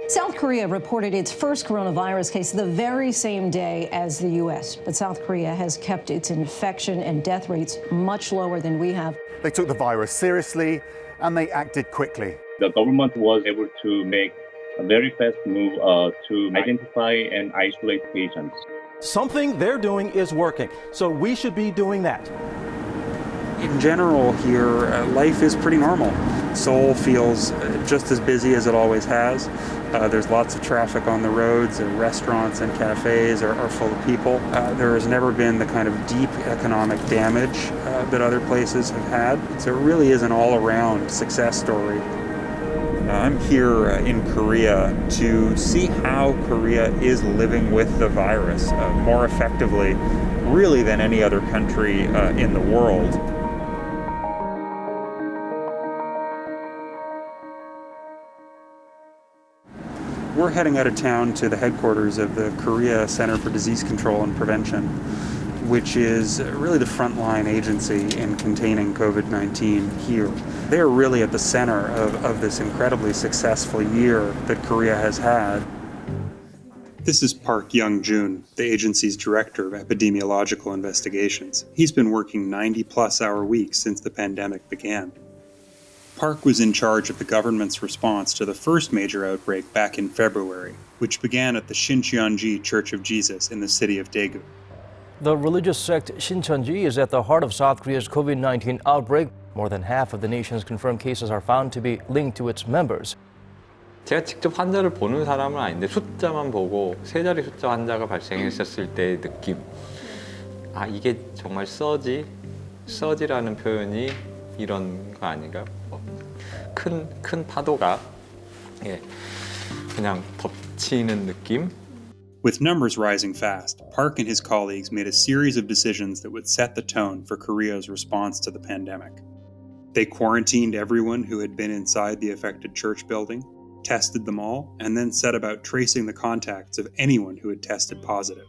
South Korea reported its first coronavirus case the very same day as the U.S., but South Korea has kept its infection and death rates much lower than we have. They took the virus seriously and they acted quickly. The government was able to make a very fast move to identify and isolate patients. Something they're doing is working, so we should be doing that. In general here, life is pretty normal. Seoul feels just as busy as it always has. There's lots of traffic on the roads, and restaurants and cafes are full of people. There has never been the kind of deep economic damage that other places have had. So it really is an all-around success story. I'm here in Korea to see how Korea is living with the virus more effectively, really, than any other country in the world. We're heading out of town to the headquarters of the Korea Center for Disease Control and Prevention, which is really the frontline agency in containing COVID-19 here. They are really at the center of this incredibly successful year that Korea has had. This is Park Young-jun, the agency's director of epidemiological investigations. He's been working 90-plus hour weeks since the pandemic began. Park was in charge of the government's response to the first major outbreak back in February, which began at the Shincheonji Church of Jesus in the city of Daegu. The religious sect Shincheonji is at the heart of South Korea's COVID-19 outbreak. More than half of the nation's confirmed cases are found to be linked to its members. 제가 직접 환자를 보는 사람은 아닌데 숫자만 보고 세 자리 숫자 환자가 발생했었을 때의 느낌. 아, 이게 정말 서지라는 표현이 이런 거 아닌가요? 큰 파도가 그냥 덮치는 느낌. With numbers rising fast, Park and his colleagues made a series of decisions that would set the tone for Korea's response to the pandemic. They quarantined everyone who had been inside the affected church building, tested them all, and then set about tracing the contacts of anyone who had tested positive.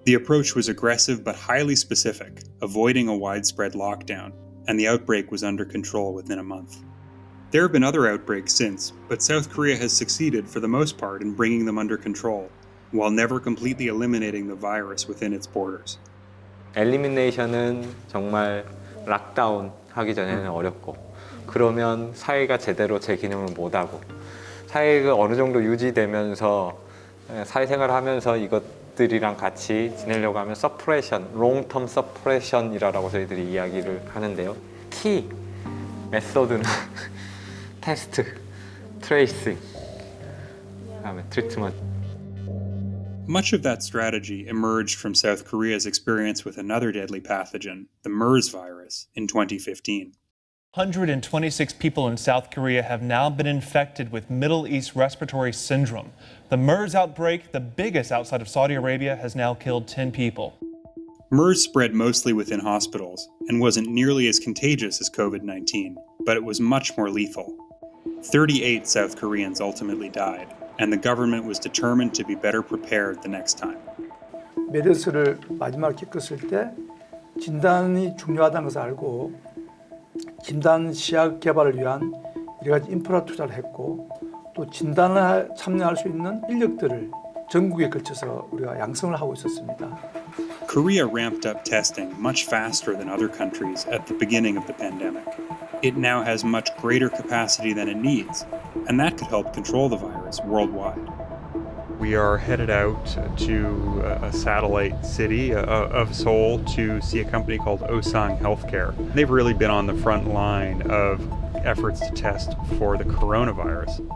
The approach was aggressive but highly specific, avoiding a widespread lockdown, and the outbreak was under control within a month. There have been other outbreaks since, but South Korea has succeeded for the most part in bringing them under control, while never completely eliminating the virus within its borders. 엘리미네이션은 정말 락다운 하기 전에는 어렵고, 그러면 사회가 제대로 제 기능을 못하고, 사회가 어느 정도 유지되면서 사회생활을 하면서 이것들이랑 같이 지내려고 하면 서프레션, 롱텀 서프레션이라고 저희들이 이야기를 하는데요. 키 메소드는 테스트, 트레이싱, 그다음에 트리트먼트. Much of that strategy emerged from South Korea's experience with another deadly pathogen, the MERS virus, in 2015. 126 people in South Korea have now been infected with Middle East respiratory syndrome. The MERS outbreak, the biggest outside of Saudi Arabia, has now killed 10 people. MERS spread mostly within hospitals and wasn't nearly as contagious as COVID-19, but it was much more lethal. 38 South Koreans ultimately died, and the government was determined to be better prepared the next time. 메르스를 마지막으로 겪었을 때 진단이 중요하다는 것을 알고 진단 시약 개발을 위한 여러 가지 인프라 투자를 했고 또 진단에 참여할 수 있는 인력들을 전국에 걸쳐서 우리가 양성을 하고 있었습니다. Korea ramped up testing much faster than other countries at the beginning of the pandemic. It now has much greater capacity than it needs, and that could help control the virus worldwide. We are headed out to a satellite city of Seoul to see a company called Osang Healthcare. They've really been on the front line of efforts to test for the coronavirus.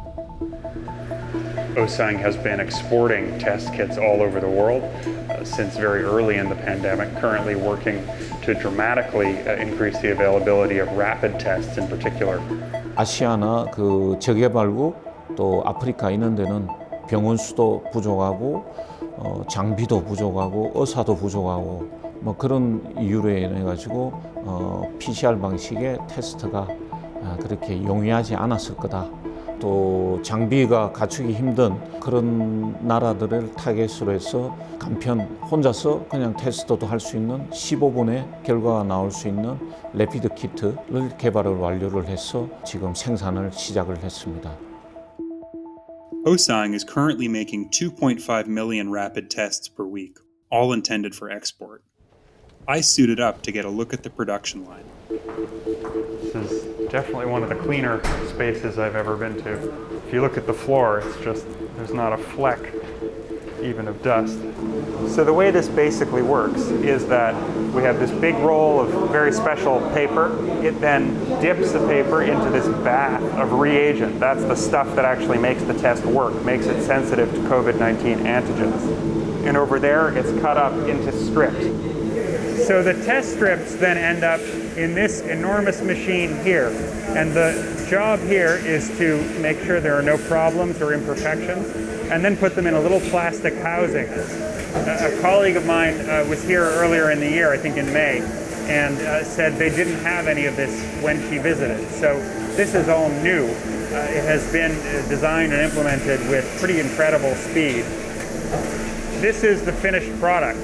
Osang has been exporting test kits all over the world since very early in the pandemic, currently working to dramatically increase the availability of rapid tests in particular. 아시아나 그 저개발국 또 아프리카 이런 데는 병원 수도 부족하고 장비도 부족하고 의사도 부족하고 뭐 그런 이유로 인해 가지고 PCR 방식의 테스트가 그렇게 용이하지 않았을 거다. 또 장비가 갖추기 힘든 그런 나라들을 타겟으로 해서 간편 혼자서 그냥 테스트도 할 수 있는 15분에 결과가 나올 수 있는 레피드 키트를 개발을 완료를 해서 지금 생산을 시작을 했습니다. Osang is currently making 2.5 million rapid tests per week, all intended for export. I suited up to get a look at the production line. This is definitely one of the cleaner spaces I've ever been to. If you look at the floor, it's just, there's not a fleck even of dust. So the way this basically works is that we have this big roll of very special paper. It then dips the paper into this bath of reagent. That's the stuff that actually makes the test work, makes it sensitive to COVID-19 antigens. And over there, it's cut up into strips. So the test strips then end up in this enormous machine here. And the job here is to make sure there are no problems or imperfections, and then put them in a little plastic housing. A colleague of mine was here earlier in the year, I think in May, and said they didn't have any of this when she visited. So this is all new. It has been designed and implemented with pretty incredible speed. This is the finished product.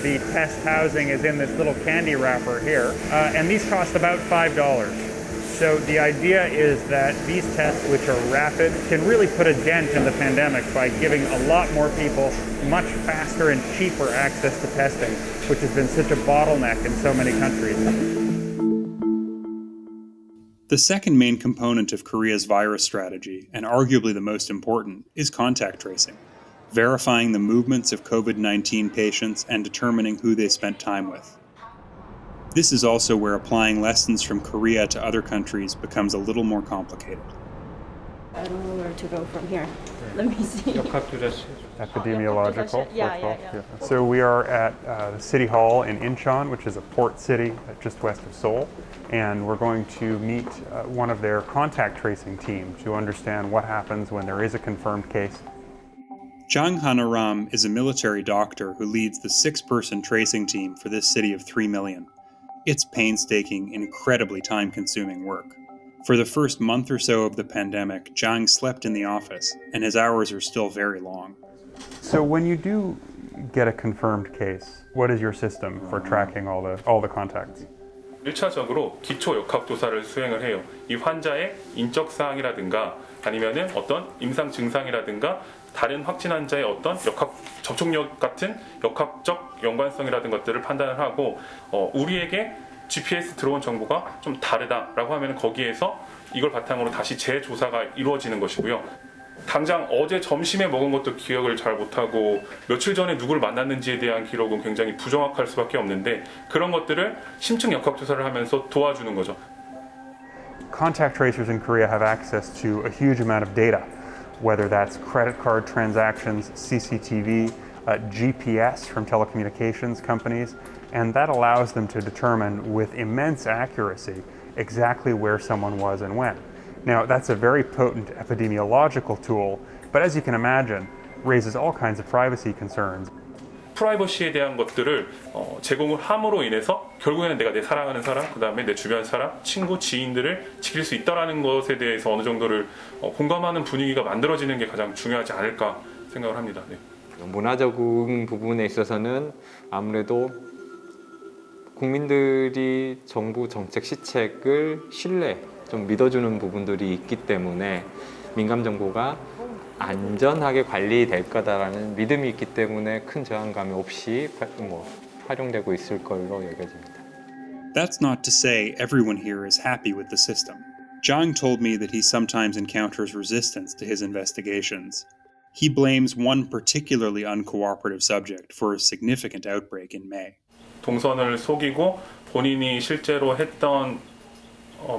The test housing is in this little candy wrapper here, and these cost about $5. So the idea is that these tests, which are rapid, can really put a dent in the pandemic by giving a lot more people much faster and cheaper access to testing, which has been such a bottleneck in so many countries. The second main component of Korea's virus strategy, and arguably the most important, is contact tracing, verifying the movements of COVID-19 patients and determining who they spent time with. This is also where applying lessons from Korea to other countries becomes a little more complicated. I don't know where to go from here. Let me see. Epidemiological. Yeah. So we are at the City Hall in Incheon, which is a port city just west of Seoul. And we're going to meet one of their contact tracing team to understand what happens when there is a confirmed case. Jang Hanaram is a military doctor who leads the 6-person tracing team for this city of 3 million. It's painstaking, incredibly time-consuming work. For the first month or so of the pandemic, Jang slept in the office, and his hours are still very long. So when you do get a confirmed case, what is your system for tracking all the contacts? 1차적으로 기초 역학조사를 수행을 해요. 이 환자의 인적 사항이라든가 아니면은 어떤 임상 증상이라든가 다른 확진 환자의 어떤 접촉력 같은 역학적 연관성이라든 것들을 판단을 하고 우리에게 GPS 들어온 정보가 좀 다르다라고 하면 거기에서 이걸 바탕으로 다시 재조사가 이루어지는 것이고요. 당장 어제 점심에 먹은 것도 기억을 잘 못하고 며칠 전에 누구를 만났는지에 대한 기록은 굉장히 부정확할 수밖에 없는데 그런 것들을 심층 역학조사를 하면서 도와주는 거죠. Contact tracers in Korea have access to a huge amount of data, whether that's credit card transactions, CCTV, GPS from telecommunications companies, and that allows them to determine with immense accuracy exactly where someone was and when. Now, that's a very potent epidemiological tool, but as you can imagine, raises all kinds of privacy concerns. 프라이버시에 대한 것들을 제공을 함으로 인해서 결국에는 내가 내 사랑하는 사람, 그 다음에 내 주변 사람, 친구, 지인들을 지킬 수 있다는 것에 대해서 어느 정도를 공감하는 분위기가 만들어지는 게 가장 중요하지 않을까 생각을 합니다. 네. 문화적인 부분에 있어서는 아무래도 국민들이 정부 정책 시책을 좀 믿어주는 부분들이 있기 때문에 민감 정보가 안전하게 관리될 거다라는 믿음이 있기 때문에 큰 저항감이 없이 활용되고 있을 걸로 여겨집니다. That's not to say everyone here is happy with the system. Jang told me that he sometimes encounters resistance to his investigations. He blames one particularly uncooperative subject for a significant outbreak in May. 동선을 속이고 본인이 실제로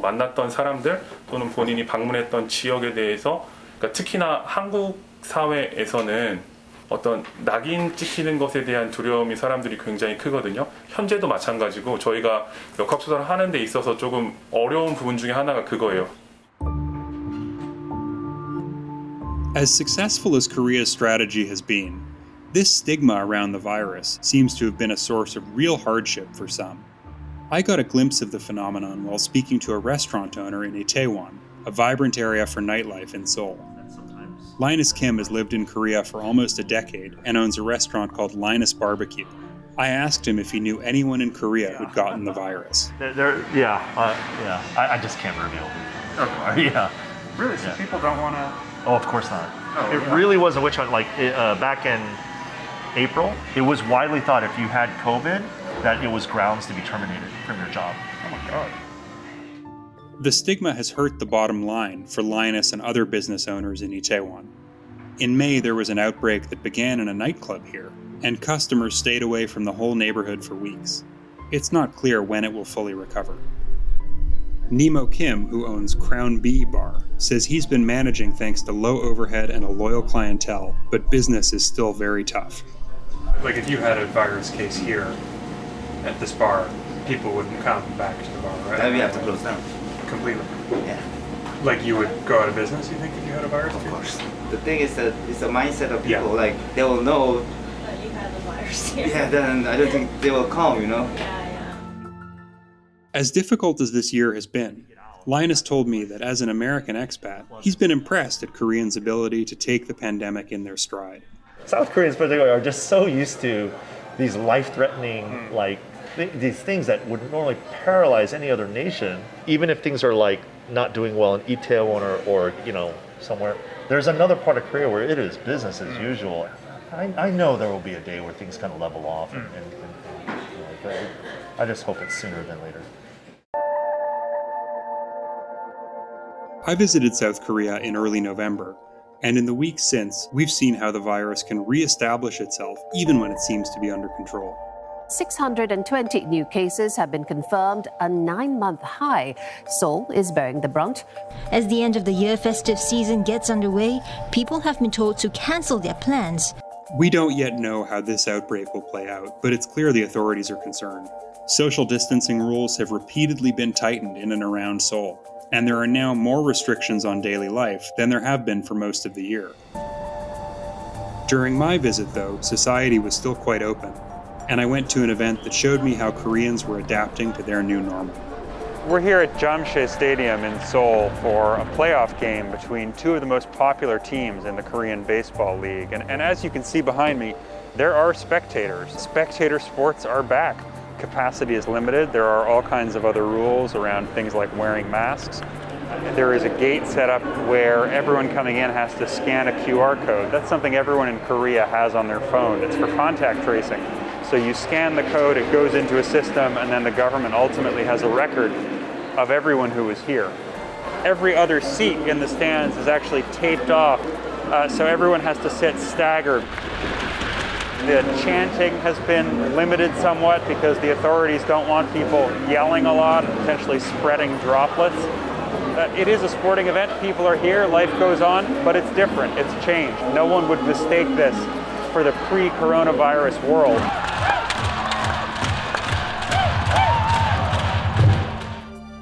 만났던 사람들 또는 본인이 방문했던 지역에 대해서 그러니까 특히나 한국 사회에서는 어떤 낙인 찍히는 것에 대한 두려움이 사람들이 굉장히 크거든요. 현재도 마찬가지고 저희가 역학조사를 하는 데 있어서 조금 어려운 부분 중에 하나가 그거예요. As successful as Korea's strategy has been, this stigma around the virus seems to have been a source of real hardship for some. I got a glimpse of the phenomenon while speaking to a restaurant owner in Itaewon, a vibrant area for nightlife in Seoul. Linus Kim has lived in Korea for almost a decade and owns a restaurant called Linus Barbecue. I asked him if he knew anyone in Korea who'd gotten the virus. I just can't reveal. Yeah. Really? So people don't want to... Oh, of course not. Oh, It yeah. really was a witch hunt. Like back in April, it was widely thought if you had COVID that it was grounds to be terminated from your job. Oh my God. The stigma has hurt the bottom line for Linus and other business owners in Itaewon. In May, there was an outbreak that began in a nightclub here, and customers stayed away from the whole neighborhood for weeks. It's not clear when it will fully recover. Nemo Kim, who owns Crown B Bar, says he's been managing thanks to low overhead and a loyal clientele, but business is still very tough. Like if you had a virus case here at this bar, people wouldn't come back to the bar, right? Then we have to close down. Completely. Yeah. Like you would go out of business, you think, if you had a virus? Of course. The thing is that it's the mindset of people. Yeah. Like they will know. That you have the virus here. Yeah. Then I don't think they will come. You know. As difficult as this year has been, Linus told me that as an American expat, he's been impressed at Koreans' ability to take the pandemic in their stride. South Koreans particularly are just so used to these life-threatening, like these things that would normally paralyze any other nation. Even if things are like not doing well in Itaewon or you know somewhere, there's another part of Korea where it is business as usual. I know there will be a day where things kind of level off, and you know, I just hope it's sooner than later. I visited South Korea in early November, and in the weeks since, we've seen how the virus can re-establish itself even when it seems to be under control. 620 new cases have been confirmed, a 9-month high. Seoul is bearing the brunt. As the end of the year festive season gets underway, people have been told to cancel their plans. We don't yet know how this outbreak will play out, but it's clear the authorities are concerned. Social distancing rules have repeatedly been tightened in and around Seoul, and there are now more restrictions on daily life than there have been for most of the year. During my visit, though, society was still quite open, and I went to an event that showed me how Koreans were adapting to their new normal. We're here at Jamshé Stadium in Seoul for a playoff game between two of the most popular teams in the Korean Baseball League. And as you can see behind me, there are spectators. Spectator sports are back. Capacity is limited. There are all kinds of other rules around things like wearing masks. There is a gate set up where everyone coming in has to scan a QR code. That's something everyone in Korea has on their phone. It's for contact tracing. So you scan the code, it goes into a system, and then the government ultimately has a record of everyone who was here. Every other seat in the stands is actually taped off, so everyone has to sit staggered. The chanting has been limited somewhat because the authorities don't want people yelling a lot and potentially spreading droplets. It is a sporting event, people are here, life goes on, but it's different, it's changed. No one would mistake this for the pre-coronavirus world.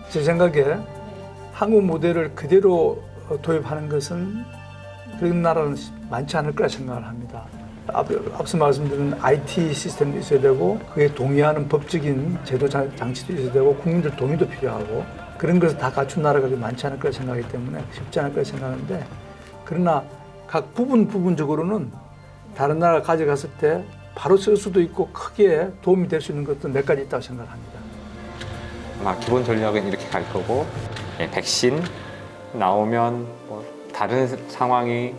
제 생각에 한국 모델을 그대로 도입하는 것은 그런 나라는 많지 않을 거라 생각을 합니다. 앞서 말씀드린 IT 시스템도 있어야 되고 그에 동의하는 법적인 제도 장치도 있어야 되고 국민들 동의도 필요하고 그런 것을 다 갖춘 나라가 많지 않을 거라 생각하기 때문에 쉽지 않을 거라 생각하는데 그러나 각 부분적으로는 다른 나라가 가져갔을 때 바로 쓸 수도 있고 크게 도움이 될 수 있는 것도 몇 가지 있다고 생각합니다. 기본 전략은 이렇게 갈 거고 백신 나오면 다른 상황이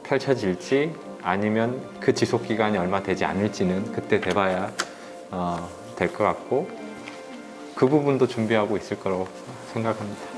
펼쳐질지 아니면 그 지속 기간이 얼마 되지 않을지는 그때 돼봐야 될 것 같고 그 부분도 준비하고 있을 거라고 생각합니다.